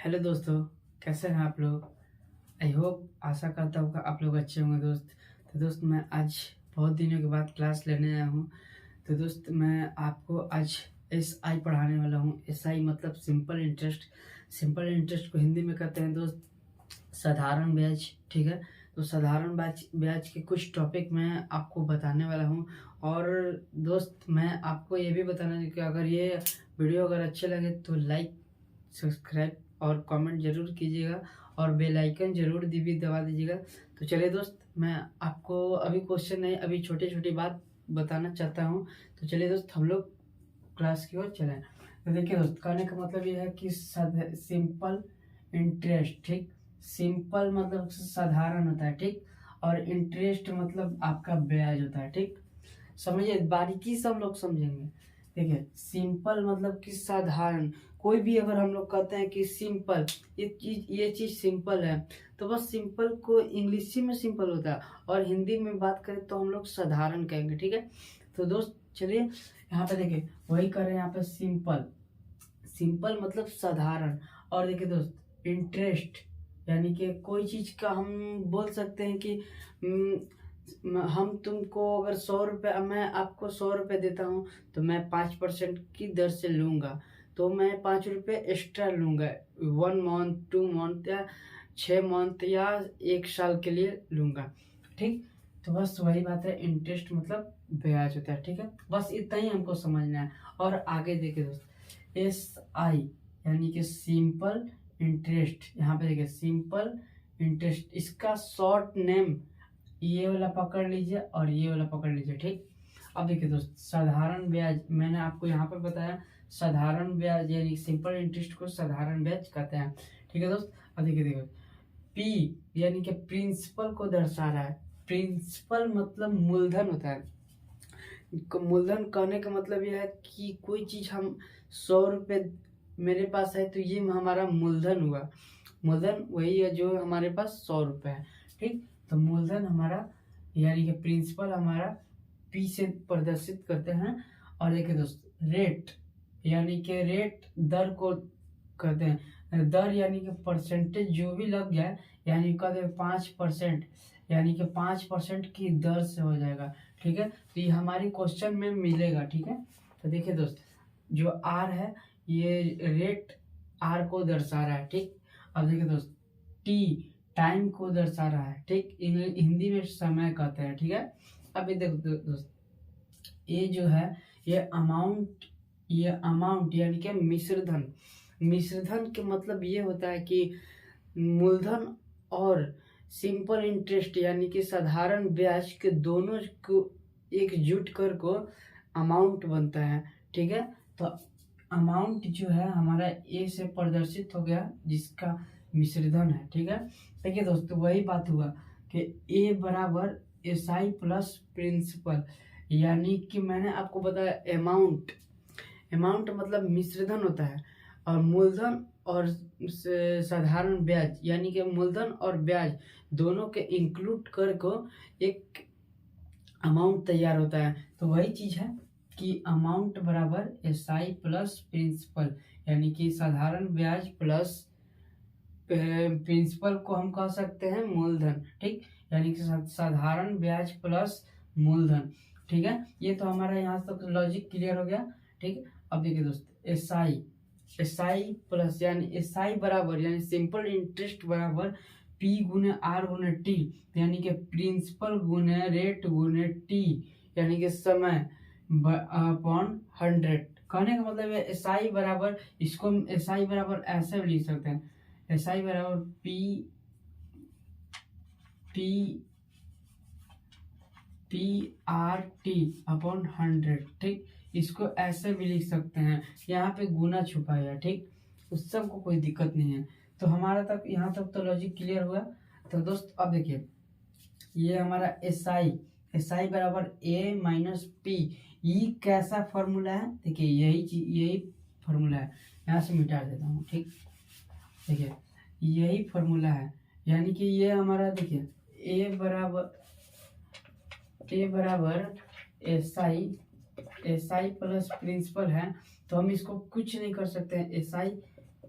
Hello दोस्तों, कैसे हैं आप लोग। आई होप, आशा करता हूँ कि आप लोग अच्छे होंगे दोस्त। तो दोस्त, मैं आज बहुत दिनों के बाद क्लास लेने आया हूँ। तो दोस्त, मैं आपको आज एसआई पढ़ाने वाला हूँ। एसआई मतलब सिंपल इंटरेस्ट। सिंपल इंटरेस्ट को हिंदी में कहते हैं दोस्त साधारण ब्याज। ठीक है। तो साधारण ब्याज ब्याज के कुछ टॉपिक मैं आपको बताने वाला हूँ। और दोस्त, मैं आपको ये भी बताना है कि अगर ये वीडियो अगर अच्छे लगे तो लाइक, सब्सक्राइब और कमेंट जरूर कीजिएगा और बेल आइकन जरूर भी दबा दीजिएगा। तो चलिए दोस्त, मैं आपको अभी क्वेश्चन नहीं, अभी छोटी छोटी बात बताना चाहता हूँ। तो चलिए दोस्त, हम लोग क्लास की ओर चलें। तो देखिए दोस्त, कहने का मतलब ये है कि सिंपल इंटरेस्ट। ठीक। सिंपल मतलब साधारण होता है। ठीक। और इंटरेस्ट मतलब आपका ब्याज होता है। ठीक। समझिए, बारीकी से हम लोग समझेंगे। देखिए, सिंपल मतलब कि साधारण। कोई भी अगर हम लोग कहते हैं कि सिंपल, ये चीज सिंपल है, तो बस सिंपल को इंग्लिश में सिंपल होता है और हिंदी में बात करें तो हम लोग साधारण कहेंगे। ठीक है। तो दोस्त चलिए, यहाँ पे देखिए, वही कर रहे हैं यहाँ पे सिंपल। सिंपल मतलब साधारण। और देखिए दोस्त, इंटरेस्ट यानी कि कोई चीज का हम बोल सकते हैं कि हम तुमको अगर 100 रुपये, मैं आपको 100 रुपये देता हूँ तो मैं 5% की दर से लूंगा। तो मैं 5 रुपये एक्स्ट्रा लूंगा 1 मंथ, 2 मंथ या 6 मंथ या 1 साल के लिए लूंगा। ठीक। तो बस वही बात है, इंटरेस्ट मतलब ब्याज होता है। ठीक है, बस इतना ही हमको समझना है। और आगे देखिए दोस्त, एस आई यानी कि सिंपल इंटरेस्ट। यहाँ पे देखिए सिंपल इंटरेस्ट, इसका शॉर्ट नेम ये वाला पकड़ लीजिए और ये वाला पकड़ लीजिए। ठीक। अब देखिए दोस्त, साधारण ब्याज मैंने आपको यहाँ पर बताया। साधारण ब्याज यानी सिंपल इंटरेस्ट को साधारण ब्याज कहते हैं। ठीक है दोस्त। अब देखिए देखिए, पी यानी कि प्रिंसिपल को दर्शा रहा है। प्रिंसिपल मतलब मूलधन होता है। मूलधन कहने का मतलब यह है कि कोई चीज हम 100 रुपये मेरे पास है तो ये हमारा मूलधन हुआ। मूलधन वही है जो हमारे पास 100 रुपये है। ठीक। तो मूलधन हमारा यानी कि प्रिंसिपल हमारा पी से प्रदर्शित करते हैं। और देखिए दोस्त, रेट यानी कि रेट दर को कहते हैं। दर यानी कि परसेंटेज जो भी लग जाए, यानी कहते हैं 5%, यानी कि 5% की दर से हो जाएगा। ठीक है। तो ये हमारे क्वेश्चन में मिलेगा। ठीक है। तो देखिए दोस्त, जो आर है ये रेट आर को दर्शा रहा है। ठीक। अब देखिए दोस्त, टी टाइम को दर्शा रहा है। ठीक। हिंदी में समय कहते हैं। ठीक है। अब ये देखो दोस्त, ये जो है ये अमाउंट यानी कि मिश्रधन। मिश्रधन के मतलब ये होता है कि मूलधन और सिंपल इंटरेस्ट यानी कि साधारण ब्याज के दोनों को एकजुट कर को अमाउंट बनता है। ठीक है। तो अमाउंट जो है हमारा ए से प्रदर्शित हो गया जिसका मिश्रधन है। ठीक है। देखिए दोस्तों, वही बात हुआ कि ए बराबर एस आई प्लस प्रिंसिपल, यानी कि मैंने आपको बताया अमाउंट। अमाउंट मतलब मिश्रधन होता है और मूलधन और साधारण ब्याज यानी कि मूलधन और ब्याज दोनों के इंक्लूड कर को एक अमाउंट तैयार होता है। तो वही चीज है कि अमाउंट बराबर एस आई प्लस प्रिंसिपल, यानी कि साधारण ब्याज प्लस प्रिंसिपल को हम कह सकते हैं मूलधन। ठीक। यानी कि साधारण ब्याज प्लस मूलधन। ठीक है। ये तो हमारा यहाँ तक लॉजिक क्लियर हो गया। ठीक। अब देखिए दोस्त, एस आई प्लस यानी एस आई बराबर यानी सिंपल इंटरेस्ट बराबर पी गुने आर गुने टी, यानी कि प्रिंसिपल गुने रेट गुने टी, यानी कि समय अपॉन 100। कहने का मतलब है एस आई बराबर, इसको एस आई बराबर ऐसे भी लिख सकते हैं, एस आई बराबर P P P R T upon 100। ठीक। इसको ऐसे भी लिख सकते हैं, यहाँ पे गुना छुपा है। ठीक। उस सब को कोई दिक्कत नहीं है। तो हमारा तक यहाँ तक तो लॉजिक क्लियर हुआ। तो दोस्त अब देखिए, ये हमारा एस आई बराबर ए माइनस पी। ये कैसा फॉर्मूला है, देखिए यही फॉर्मूला है। यहाँ से मिटा देता हूँ। ठीक। देखिए यही फॉर्मूला है, यानी कि ये हमारा देखिए ए बराबर एस आई प्लस प्रिंसिपल है। तो हम इसको कुछ नहीं कर सकते हैं, एस आई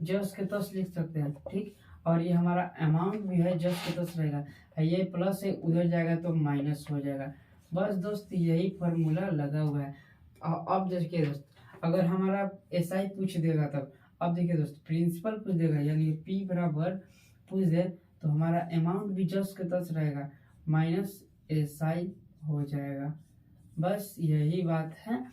जस के तस लिख सकते हैं, ठीक। और ये हमारा अमाउंट भी है जस के तस रहेगा, ये प्लस है उधर जाएगा तो माइनस हो जाएगा। बस दोस्त यही फार्मूला लगा हुआ है। अब देखिए दोस्त, अगर हमारा एसआई पूछ देगा तब, अब देखिए दोस्त प्रिंसिपल पूछ देगा यानी पी बराबर पूछ दे तो हमारा अमाउंट भी जस्ट के तस रहेगा, माइनस एसआई हो जाएगा। बस यही बात है।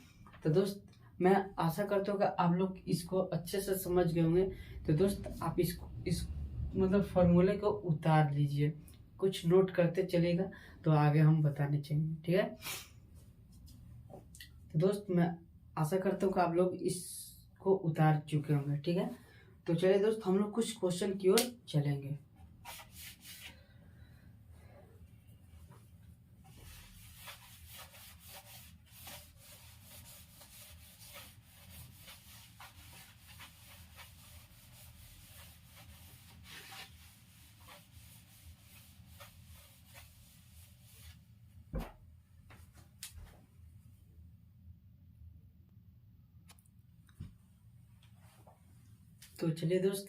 तो दोस्त मैं आशा करता हूँ कि आप लोग इसको अच्छे से समझ गए होंगे। तो दोस्त आप इस मतलब फॉर्मूले को उतार लीजिए, कुछ नोट करते चलेगा तो आगे हम बताने चाहिए, ठीक है। तो दोस्त मैं आशा करता हूँ कि आप लोग इसको उतार चुके होंगे, ठीक है। तो चलिए दोस्त हम लोग कुछ क्वेश्चन की ओर चलेंगे। तो चलिए दोस्त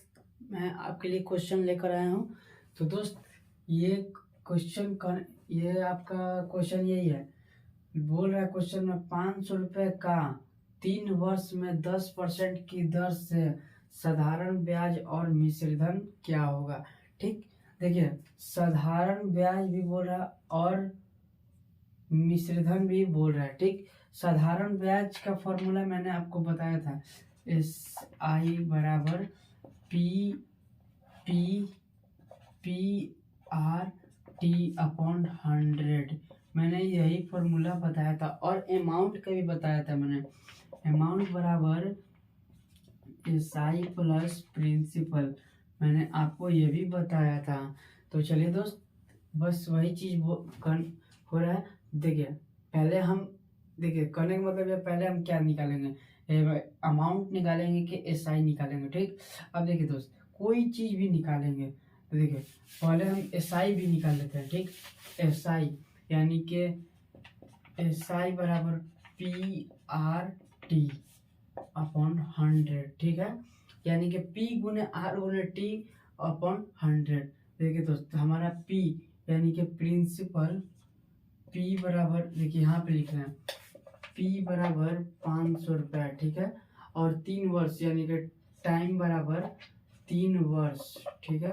मैं आपके लिए क्वेश्चन लेकर आया हूँ। तो दोस्त ये क्वेश्चन का ये आपका क्वेश्चन यही है, बोल रहा है क्वेश्चन में 500 रुपये का 3 वर्ष में 10% की दर से साधारण ब्याज और मिश्रधन क्या होगा, ठीक। देखिए साधारण ब्याज भी बोल रहा है और मिश्रधन भी बोल रहा है, ठीक। साधारण ब्याज का फॉर्मूला मैंने आपको बताया था, एस आई बराबर P P P R T upon 100, मैंने यही फॉर्मूला बताया था। और अमाउंट का भी बताया था मैंने, अमाउंट बराबर एस आई प्लस प्रिंसिपल, मैंने आपको ये भी बताया था। तो चलिए दोस्त बस वही चीज़ हो रहा है। देखिए पहले हम देखिए करने का मतलब है पहले हम क्या निकालेंगे, अमाउंट निकालेंगे कि एसआई निकालेंगे, ठीक। अब देखिए दोस्त कोई चीज़ भी निकालेंगे तो देखिए पहले हम एसआई भी निकाल लेते हैं, ठीक। एसआई यानी कि एसआई बराबर पी आर टी अपॉन 100, ठीक है। यानी कि पी गुने आर गुने टी अपॉन 100। देखिए दोस्त हमारा पी यानी कि प्रिंसिपल, पी बराबर देखिए यहाँ पे लिख रहे हैं पी बराबर 500 रुपये, ठीक है। और 3 वर्ष यानी कि टाइम बराबर 3 वर्ष, ठीक है।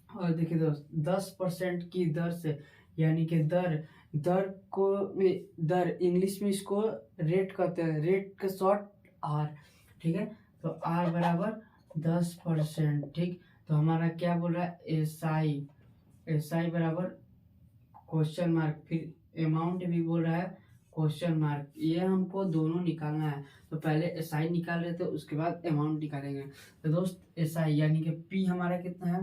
और देखिए दोस्त 10% की दर से यानी कि दर दर इंग्लिश में इसको रेट कहते हैं, रेट का शॉर्ट आर, ठीक है। तो आर बराबर 10%, ठीक। तो हमारा क्या बोल रहा है एस आई बराबर क्वेश्चन मार्क, फिर अमाउंट भी बोल रहा है क्वेश्चन मार्क, ये हमको दोनों निकालना है। तो पहले एस आई निकाल रहे थे उसके बाद अमाउंट निकालेंगे। तो दोस्त एस आई यानी कि पी हमारा कितना है,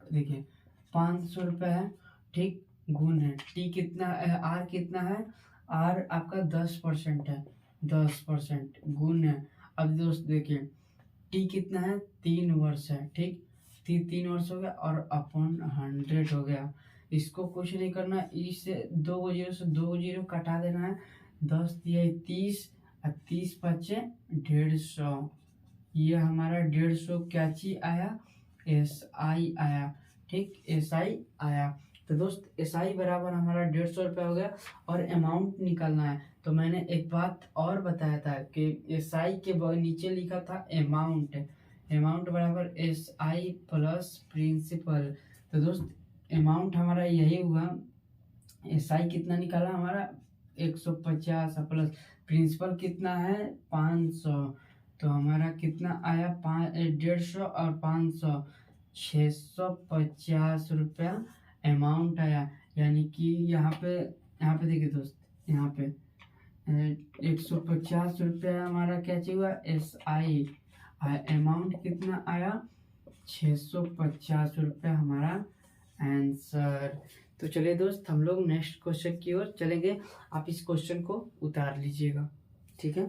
देखिए 500 रुपये है, ठीक। गुण है टी कितना है, आर कितना है, आर आपका 10% है, 10% गुण है। अब दोस्त देखिए टी कितना है 3 वर्ष है, ठीक। 3 वर्ष हो गया और अपॉन 100 हो गया। इसको कुछ नहीं करना, इससे 2 जीरो से 2 जीरो कटा देना है, 10 दिया 30 और 30 बचे 150, ये हमारा 150 क्या चीज आया, एस आई आया, ठीक। एस आई आया। तो दोस्त एस आई बराबर हमारा 150 रुपये हो गया और अमाउंट निकालना है। तो मैंने एक बात और बताया था कि एस आई के नीचे लिखा था अमाउंट, अमाउंट बराबर एस आई प्लस प्रिंसिपल। तो दोस्त अमाउंट हमारा यही हुआ, एस आई कितना निकाला हमारा 150 प्लस प्रिंसिपल कितना है 500, तो हमारा कितना आया 150 और 500 650 रुपया अमाउंट आया। यानी कि यहाँ पे देखिए दोस्त यहाँ पे 150 रुपया हमारा क्या चाहिए एस आई, अमाउंट कितना आया 650 रुपया हमारा आंसर। तो चलिए दोस्त हम लोग नेक्स्ट क्वेश्चन की ओर चलेंगे, आप इस क्वेश्चन को उतार लीजिएगा, ठीक है।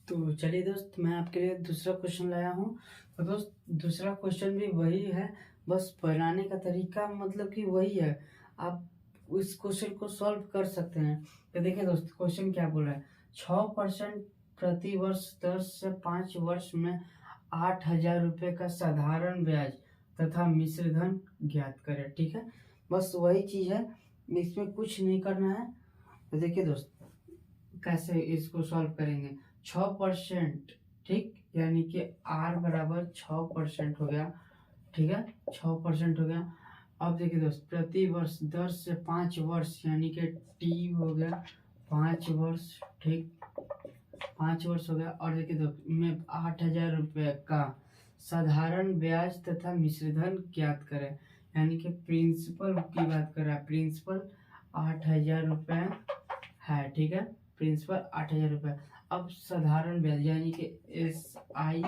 तो चलिए दोस्त मैं आपके लिए दूसरा क्वेश्चन लाया हूँ। तो दोस्त दूसरा क्वेश्चन भी वही है, बस बनाने का तरीका मतलब कि वही है, आप इस क्वेश्चन को सॉल्व कर सकते हैं। तो देखिए दोस्त, क्वेश्चन क्या बोल रहा है, 6% प्रति वर्ष दर से 5 वर्ष में 8,000 रुपये का साधारण ब्याज तथा मिश्र धन ज्ञात करें। ठीक है, बस वही चीज है, इसमें कुछ नहीं करना है। तो देखिए दोस्त, कैसे इसको सॉल्व करेंगे, 6%, ठीक, यानी कि r बराबर 6% हो गया। ठीक है, 6% हो गया। अब देखिए दोस्त, प्रति वर्ष दर से 5 वर्ष यानी कि t हो गया 5 वर्ष। ठीक, 5 वर्ष हो गया। और देखिए दोस्त, में 8,000 रुपये का साधारण ब्याज तथा मिश्रधन ज्ञात करें, यानी कि प्रिंसिपल की बात कर रहा है। प्रिंसिपल 8,000 रुपये है। ठीक है, प्रिंसिपल 8,000 रुपये। अब साधारण ब्याज यानी कि SI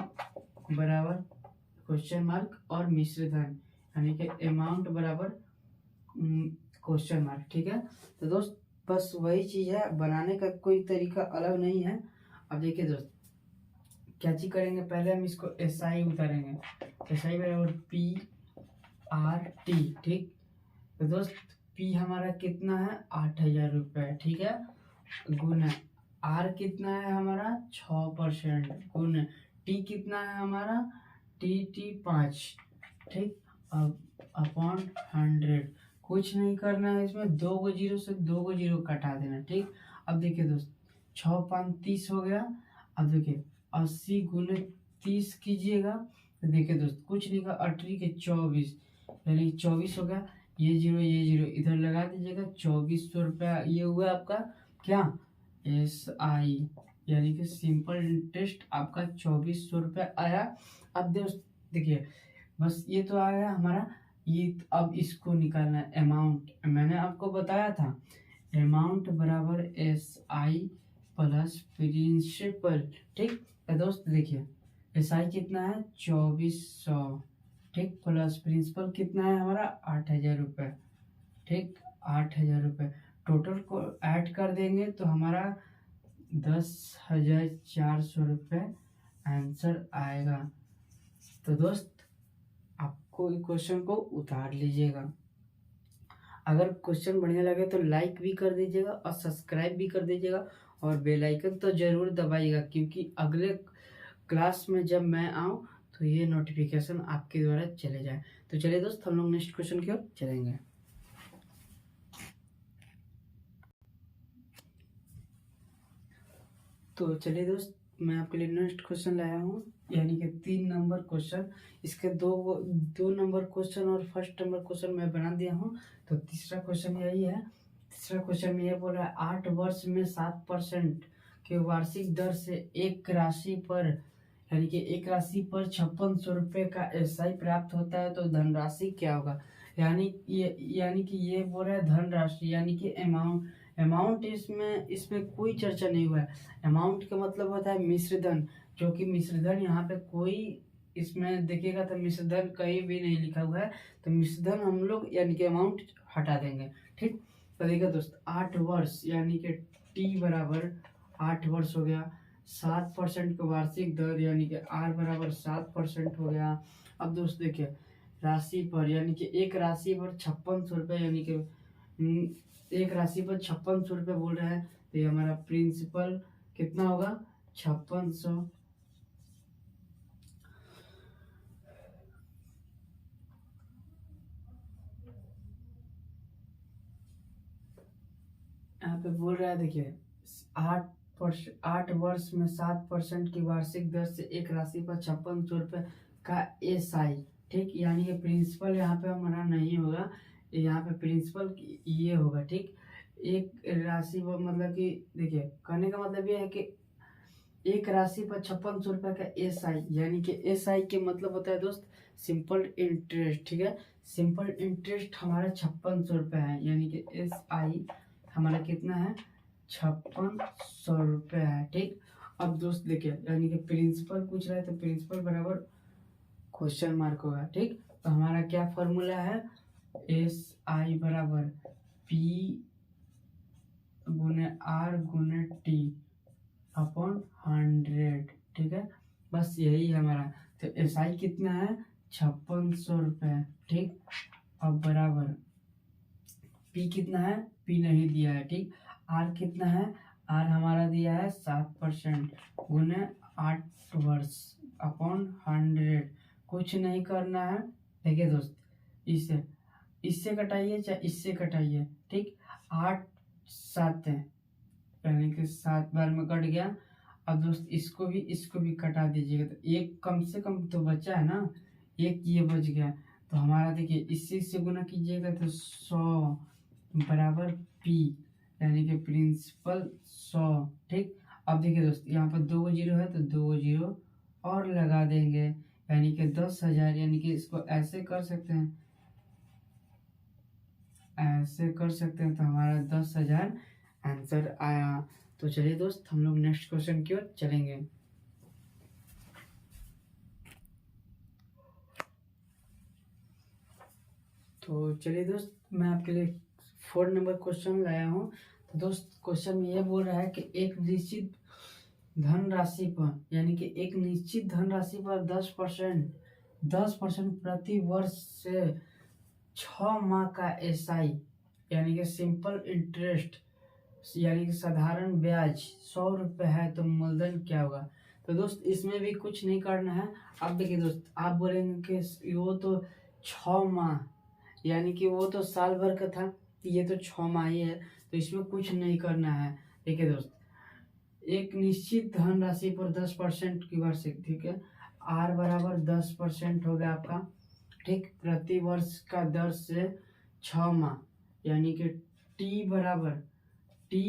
बराबर क्वेश्चन मार्क और मिश्रधन यानी कि अमाउंट बराबर क्वेश्चन मार्क। ठीक है, तो दोस्त बस वही चीज़ है, बनाने का कोई तरीका अलग नहीं है। अब देखिए दोस्त, क्या चीज करेंगे, पहले हम इसको SI उतारेंगे। SI बराबर PRT। ठीक, तो दोस्त P हमारा कितना है, 8,000 रुपये। ठीक है, गुना R कितना है हमारा 6% गुना T कितना है हमारा TT 5। ठीक, अब अपॉन 100, कुछ नहीं करना है इसमें, 2 को 0 से 2 को 0 कटा देना। ठीक, अब देखिए दोस्त, 6 5 30 हो गया। अब देखिए 80 गुने 30 कीजिएगा, तो देखिए दोस्त कुछ नहीं का 18 के 24 यानी 24 हो गया। ये 0 इधर लगा दीजिएगा, 2400 रुपया ये हुआ आपका क्या, SI यानी कि सिंपल इंटरेस्ट आपका 2400 रुपया आया। अब दोस्त देखिए, बस ये तो आ गया हमारा, ये अब इसको निकालना है अमाउंट। मैंने आपको बताया था अमाउंट बराबर SI प्लस प्रिंसिपल। ठीक, तो दोस्त देखिए SI कितना है 2400, ठीक, प्लस प्रिंसिपल कितना है हमारा 8,000 रुपये। ठीक, 8,000 रुपये टोटल को ऐड कर देंगे तो हमारा 10,400 रुपये आंसर आएगा। तो दोस्त आपको क्वेश्चन को उतार लीजिएगा। अगर क्वेश्चन बढ़िया लगे तो लाइक भी कर दीजिएगा और सब्सक्राइब भी कर दीजिएगा और बेल आइकन तो जरूर दबाइएगा, क्योंकि अगले क्लास में जब मैं आऊँ तो ये नोटिफिकेशन आपके द्वारा चले जाए। तो चलिए दोस्त, हम लोग नेक्स्ट क्वेश्चन की ओर चलेंगे। तो चलिए दोस्त, मैं आपके लिए नेक्स्ट क्वेश्चन लाया हूँ, यानी कि 3 नंबर क्वेश्चन। इसके दो नंबर क्वेश्चन और फर्स्ट नंबर क्वेश्चन मैं बना दिया हूँ। तो तीसरा क्वेश्चन यही है। तीसरा क्वेश्चन में ये बोल रहा है, 8 वर्ष में 7% के वार्षिक दर से एक राशि पर यानी कि एक राशि पर 5600 रुपये का SI प्राप्त होता है, तो धनराशि क्या होगा। यानी कि ये बोल रहा है धनराशि यानी कि अमाउंट इसमें कोई चर्चा नहीं हुआ है। अमाउंट का मतलब होता है मिश्रधन, जो कि मिश्रधन यहाँ पे कोई इसमें देखिएगा तो मिश्रधन कहीं भी नहीं लिखा हुआ है, तो मिश्रधन हम लोग यानी कि अमाउंट हटा देंगे। ठीक, तो देखिए दोस्त 8 वर्ष यानी कि T बराबर 8 वर्ष हो गया, 7% का वार्षिक दर यानी कि R बराबर 7% हो गया। अब दोस्त देखिए राशि पर यानी कि एक राशि पर 5600 रुपये यानी कि एक राशि पर 5600 रुपये बोल रहा है, तो ये हमारा प्रिंसिपल कितना होगा 5600 यहाँ पे बोल रहा है। देखिए 8 वर्ष में 7% की वार्षिक दर से एक राशि पर 5600 रुपये का SI। ठीक, यानी कि प्रिंसिपल यहाँ पे हमारा नहीं होगा, यहाँ पे प्रिंसिपल ये होगा। ठीक, एक राशि पर मतलब कि देखिए कहने का मतलब ये है कि एक राशि पर 5600 रुपये का SI, यानी कि SI के मतलब होता है दोस्त सिंपल इंटरेस्ट। ठीक है, सिंपल इंटरेस्ट हमारा 5600 रुपये है, यानी कि SI हमारा कितना है 5600 रुपये है। ठीक, अब दोस्त देखिए यानी कि प्रिंसिपल पूछ रहा है, तो प्रिंसिपल बराबर क्वेश्चन मार्क होगा। ठीक, तो हमारा क्या फॉर्मूला है, SI बराबर P गुने R गुने T अपॉन 100। ठीक है, बस यही है हमारा। तो SI कितना है 5600 रुपये। ठीक, अब बराबर पी कितना है, पी नहीं दिया है, ठीक। आर कितना है, आर हमारा दिया है 7% गुने 8 वर्ष अपॉन 100, कुछ नहीं करना है। देखिए दोस्त, इससे कटाइए चाहे इससे कटाइए, ठीक। 8 7 है, यानी कि 7 बार में कट गया। अब दोस्त इसको भी कटा दीजिएगा, तो एक कम से कम तो बचा है ना, एक ये बच गया। तो हमारा देखिए इससे गुना कीजिएगा तो 100 बराबर पी, यानी कि प्रिंसिपल 100, ठीक। अब देखिए दोस्त, यहाँ पर 2 जीरो है तो 2 जीरो और लगा देंगे, यानी कि 10,000, यानी कि इसको ऐसे कर सकते हैं, तो हमारा 10,000 आंसर आया। तो चलिए दोस्त, हम लोग नेक्स्ट क्वेश्चन की ओर चलेंगे। तो चलिए दोस्त, मैं आपके लिए 4 नंबर क्वेश्चन लाया हूँ। तो दोस्त, क्वेश्चन में ये बोल रहा है कि एक निश्चित धनराशि पर, यानी कि एक निश्चित धनराशि पर 10% प्रति वर्ष से 6 माह का एसआई, यानी कि सिंपल इंटरेस्ट, यानी कि साधारण ब्याज 100 रुपये है, तो मूलधन क्या होगा। तो दोस्त, इसमें भी कुछ नहीं करना है। अब देखिए दोस्त, आप बोलेंगे कि वो तो 6 माह, यानी कि वो तो साल भर का था, ये तो 6 माह ही है, तो इसमें कुछ नहीं करना है। देखिए दोस्त, एक निश्चित धनराशि पर 10% की वार्षिक, ठीक है। आर बराबर 10% हो गया आपका, ठीक। प्रति वर्ष का दर से 6 माह, यानी कि टी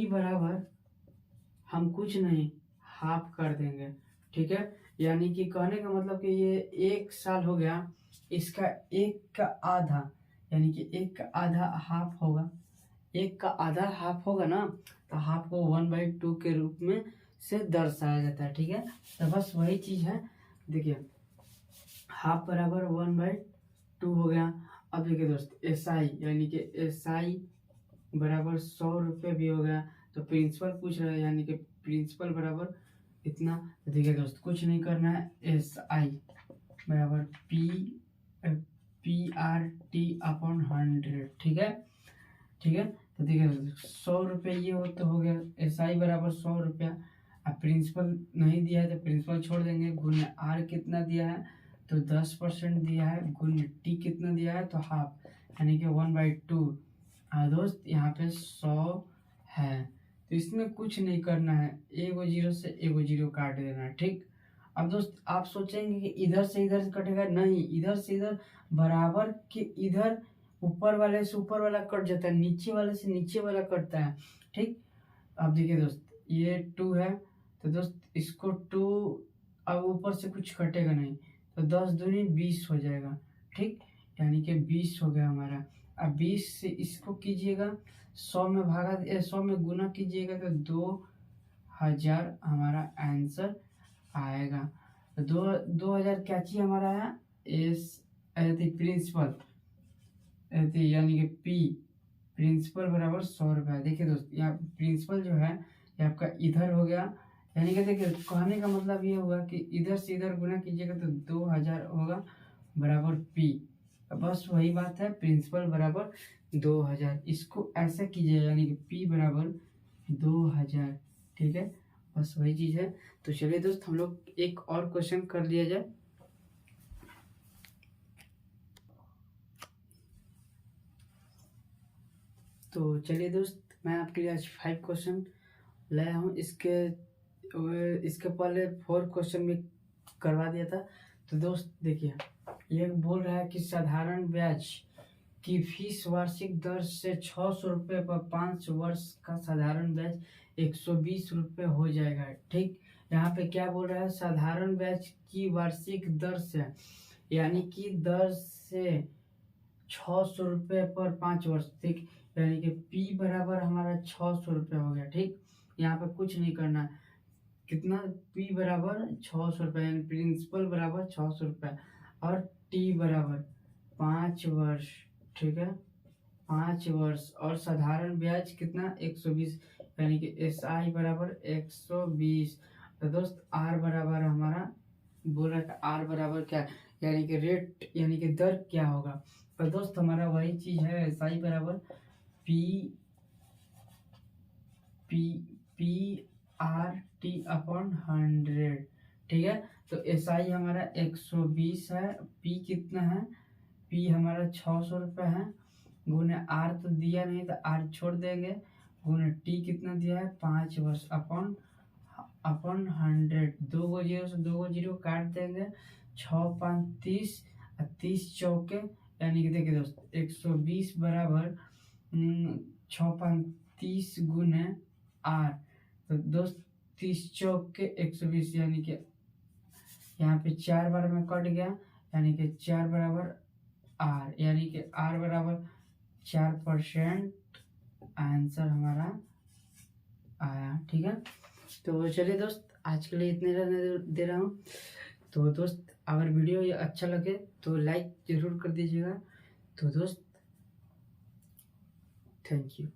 बराबर हम कुछ नहीं, हाफ कर देंगे, ठीक है। यानी कि कहने का मतलब कि ये 1 साल हो गया, इसका 1 का आधा, यानी कि 1 का आधा हाफ होगा, 1 का आधा हाफ होगा ना, तो हाफ को 1/2 के रूप में से दर्शाया जाता है, ठीक है। तो बस वही चीज़ है। देखिए, हाफ बराबर 1/2 हो गया। अब देखिए दोस्त, एसआई, यानी कि एसआई बराबर 100 रुपये भी हो गया। तो प्रिंसिपल पूछ रहा है, यानी कि प्रिंसिपल बराबर इतना। तो देखिए दोस्त, कुछ नहीं करना है, एसआई बराबर PRT अपॉन 100, ठीक है, ठीक है। तो देखिए 100 रुपये ये हो तो हो गया, एसआई बराबर 100 रुपया। अब प्रिंसिपल नहीं दिया है तो प्रिंसिपल छोड़ देंगे, गुण आर कितना दिया है, तो 10% दिया है, गुण टी कितना दिया है, तो हाफ, यानी कि 1/2। हाँ दोस्त, यहाँ पे 100 है, तो इसमें कुछ नहीं करना है, एगो जीरो से एगो जीरो काट देना है, ठीक। अब दोस्त, आप सोचेंगे कि इधर से इधर कटेगा, नहीं, इधर से इधर बराबर के इधर ऊपर वाले से ऊपर वाला कट जाता है, नीचे वाले से नीचे वाला कटता है, ठीक। अब देखिए दोस्त, ये 2 है, तो दोस्त इसको 2, अब ऊपर से कुछ कटेगा नहीं, तो 10 दूनी 20 हो जाएगा, ठीक। यानी कि 20 हो गया हमारा। अब 20 से इसको कीजिएगा, 100 में 100 में गुना कीजिएगा, तो 2000 हमारा आंसर आएगा। तो 2000 क्या चीज हमारा है, एस प्रिंसिपल, यानी कि पी प्रिंसिपल बराबर 100 रुपये। देखिए दोस्त, यहाँ प्रिंसिपल जो है ये आपका इधर हो गया, यानी कि देखिए कहने का मतलब ये हुआ कि इधर से इधर गुना कीजिएगा तो 2000 होगा बराबर पी। बस वही बात है, प्रिंसिपल बराबर 2000, इसको ऐसा कीजिए, यानी कि पी बराबर 2000, ठीक है। बस वही चीज़ है। तो चलिए दोस्त, हम लोग एक और क्वेश्चन कर लिया जाए। तो चलिए दोस्त, मैं आपके लिए आज 5 क्वेश्चन लाया हूँ। इसके पहले 4 क्वेश्चन भी करवा दिया था। तो दोस्त देखिए, ये बोल रहा है कि साधारण ब्याज की फीस वार्षिक दर से 600 रुपये पर 5 वर्ष का साधारण ब्याज 120 रुपये हो जाएगा, ठीक। यहाँ पे क्या बोल रहा है, साधारण ब्याज की वार्षिक दर से, यानी कि दर से 600 रुपये पर 5 वर्ष, ठीक। यानी कि P बराबर हमारा 600 रुपये हो गया, ठीक। यहाँ पे कुछ नहीं करना, कितना, P बराबर 600 रुपये, यानी प्रिंसिपल बराबर 600 रुपये, और T बराबर 5 वर्ष, ठीक है, 5 वर्ष, और साधारण ब्याज कितना 120, यानी कि SI बराबर 120। तो दोस्त, R बराबर हमारा बोल रहा था, R बराबर क्या, यानी कि रेट, यानी कि दर क्या होगा। तो दोस्त, हमारा वही चीज़ है, SI बराबर P P P R T upon 100, ठीक है। तो एस आई हमारा 120 है, पी कितना है, पी हमारा 600 रुपये है, गुने आर तो दिया नहीं तो आर छोड़ देंगे, गुने टी कितना दिया है 5 वर्ष अपॉन 100, 2 जीरो से 2 जीरो काट देंगे, 6 5 30, 30 चौके यानी कि देखिए दोस्त 120 बराबर 6 5 30 गुने आर, तो दोस्त 30 चौक के 120 यानी कि यहाँ पे 4 बार में कट गया, यानी कि 4 बराबर आर, यानी कि आर बराबर 4%, आंसर हमारा आया, ठीक है। तो चलिए दोस्त आज के लिए इतने रहने दे रहा हूँ। तो दोस्त अगर वीडियो ये अच्छा लगे तो लाइक ज़रूर कर दीजिएगा। तो दोस्त थैंक यू।